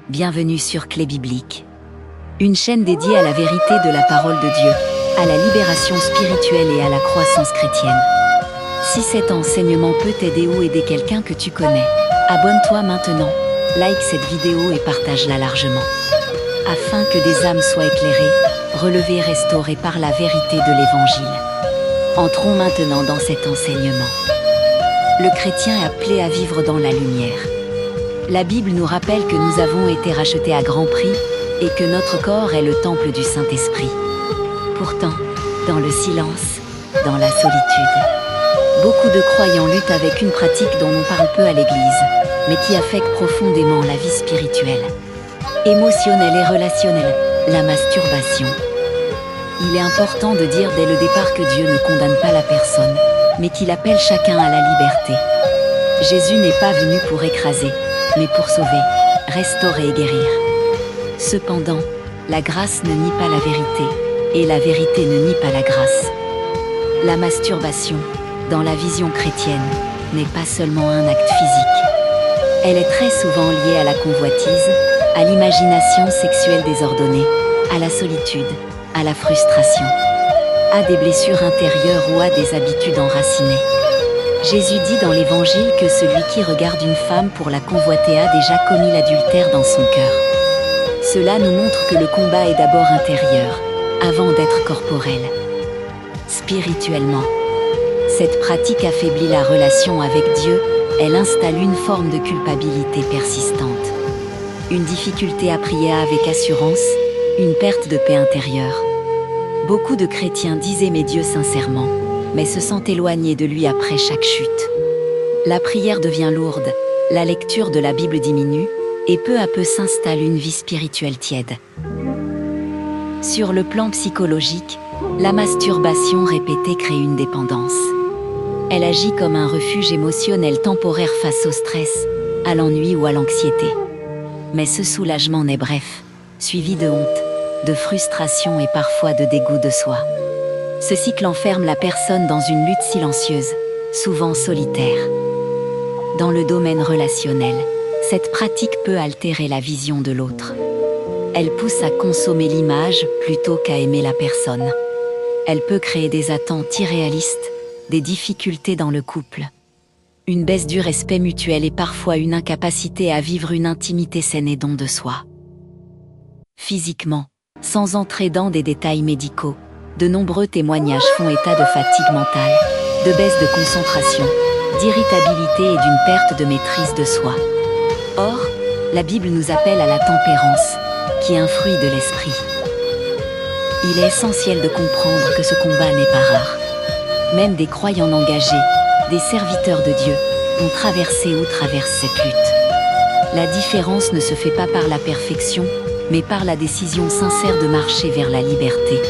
Bienvenue sur Clé Biblique, une chaîne dédiée à la vérité de la parole de Dieu, à la libération spirituelle et à la croissance chrétienne. Si cet enseignement peut t'aider ou aider quelqu'un que tu connais, abonne-toi maintenant, like cette vidéo et partage-la largement. Afin que des âmes soient éclairées, relevées et restaurées par la vérité de l'Évangile. Entrons maintenant dans cet enseignement. Le chrétien est appelé à vivre dans la lumière. La Bible nous rappelle que nous avons été rachetés à grand prix et que notre corps est le temple du Saint-Esprit. Pourtant, dans le silence, dans la solitude, beaucoup de croyants luttent avec une pratique dont on parle peu à l'Église, mais qui affecte profondément la vie spirituelle, émotionnelle et relationnelle, la masturbation. Il est important de dire dès le départ que Dieu ne condamne pas la personne, mais qu'il appelle chacun à la liberté. Jésus n'est pas venu pour écraser, mais pour sauver, restaurer et guérir. Cependant, la grâce ne nie pas la vérité, et la vérité ne nie pas la grâce. La masturbation, dans la vision chrétienne, n'est pas seulement un acte physique. Elle est très souvent liée à la convoitise, à l'imagination sexuelle désordonnée, à la solitude, à la frustration, à des blessures intérieures ou à des habitudes enracinées. Jésus dit dans l'Évangile que celui qui regarde une femme pour la convoiter a déjà commis l'adultère dans son cœur. Cela nous montre que le combat est d'abord intérieur, avant d'être corporel. Spirituellement, cette pratique affaiblit la relation avec Dieu, elle installe une forme de culpabilité persistante. Une difficulté à prier avec assurance, une perte de paix intérieure. Beaucoup de chrétiens disent aimer Dieu sincèrement, mais se sentent éloignés de lui après chaque chute. La prière devient lourde, la lecture de la Bible diminue, et peu à peu s'installe une vie spirituelle tiède. Sur le plan psychologique, la masturbation répétée crée une dépendance. Elle agit comme un refuge émotionnel temporaire face au stress, à l'ennui ou à l'anxiété. Mais ce soulagement n'est bref, suivi de honte, de frustration et parfois de dégoût de soi. Ce cycle enferme la personne dans une lutte silencieuse, souvent solitaire. Dans le domaine relationnel, cette pratique peut altérer la vision de l'autre. Elle pousse à consommer l'image plutôt qu'à aimer la personne. Elle peut créer des attentes irréalistes, des difficultés dans le couple, une baisse du respect mutuel et parfois une incapacité à vivre une intimité saine et don de soi. Physiquement, sans entrer dans des détails médicaux, de nombreux témoignages font état de fatigue mentale, de baisse de concentration, d'irritabilité et d'une perte de maîtrise de soi. Or, la Bible nous appelle à la tempérance, qui est un fruit de l'esprit. Il est essentiel de comprendre que ce combat n'est pas rare. Même des croyants engagés, des serviteurs de Dieu, ont traversé ou traversent cette lutte. La différence ne se fait pas par la perfection, mais par la décision sincère de marcher vers la liberté.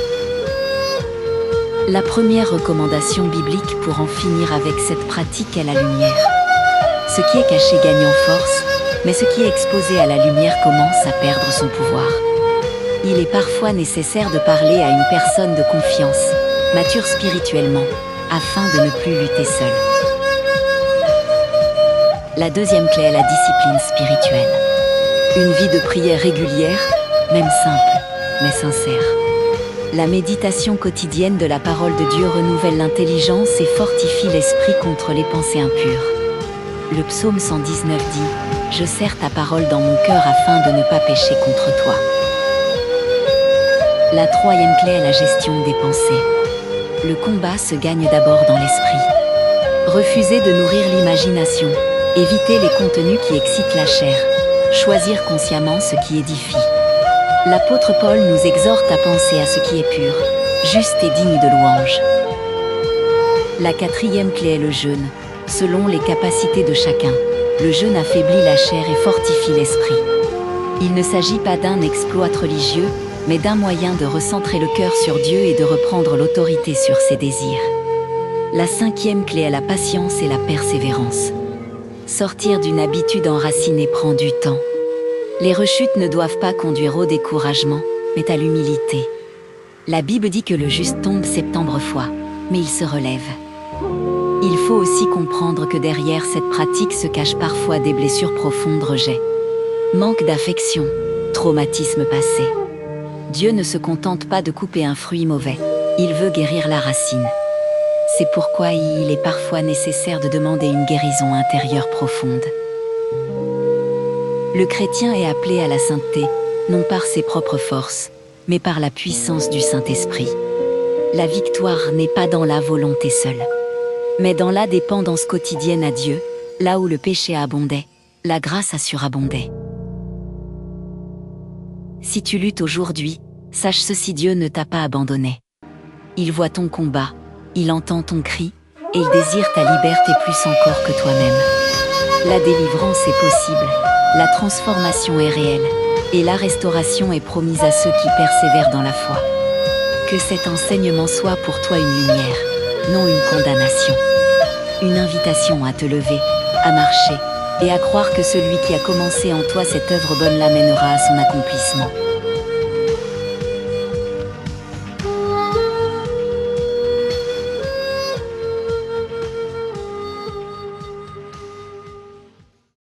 La première recommandation biblique pour en finir avec cette pratique est la lumière. Ce qui est caché gagne en force, mais ce qui est exposé à la lumière commence à perdre son pouvoir. Il est parfois nécessaire de parler à une personne de confiance, mature spirituellement, afin de ne plus lutter seul. La deuxième clé est la discipline spirituelle. Une vie de prière régulière, même simple, mais sincère. La méditation quotidienne de la parole de Dieu renouvelle l'intelligence et fortifie l'esprit contre les pensées impures. Le psaume 119 dit « Je serre ta parole dans mon cœur afin de ne pas pécher contre toi ». La troisième clé est la gestion des pensées. Le combat se gagne d'abord dans l'esprit. Refuser de nourrir l'imagination, éviter les contenus qui excitent la chair, choisir consciemment ce qui édifie. L'apôtre Paul nous exhorte à penser à ce qui est pur, juste et digne de louange. La quatrième clé est le jeûne. Selon les capacités de chacun, le jeûne affaiblit la chair et fortifie l'esprit. Il ne s'agit pas d'un exploit religieux, mais d'un moyen de recentrer le cœur sur Dieu et de reprendre l'autorité sur ses désirs. La cinquième clé est la patience et la persévérance. Sortir d'une habitude enracinée prend du temps. Les rechutes ne doivent pas conduire au découragement, mais à l'humilité. La Bible dit que le juste tombe 70 fois, mais il se relève. Il faut aussi comprendre que derrière cette pratique se cachent parfois des blessures profondes, rejet, Manque d'affection, traumatisme passé. Dieu ne se contente pas de couper un fruit mauvais, il veut guérir la racine. C'est pourquoi il est parfois nécessaire de demander une guérison intérieure profonde. Le chrétien est appelé à la sainteté, non par ses propres forces, mais par la puissance du Saint-Esprit. La victoire n'est pas dans la volonté seule, mais dans la dépendance quotidienne à Dieu, là où le péché abondait, la grâce a surabondé. Si tu luttes aujourd'hui, sache ceci: Dieu ne t'a pas abandonné. Il voit ton combat, il entend ton cri, et il désire ta liberté plus encore que toi-même. La délivrance est possible, la transformation est réelle, et la restauration est promise à ceux qui persévèrent dans la foi. Que cet enseignement soit pour toi une lumière, non une condamnation. Une invitation à te lever, à marcher, et à croire que celui qui a commencé en toi cette œuvre bonne l'amènera à son accomplissement.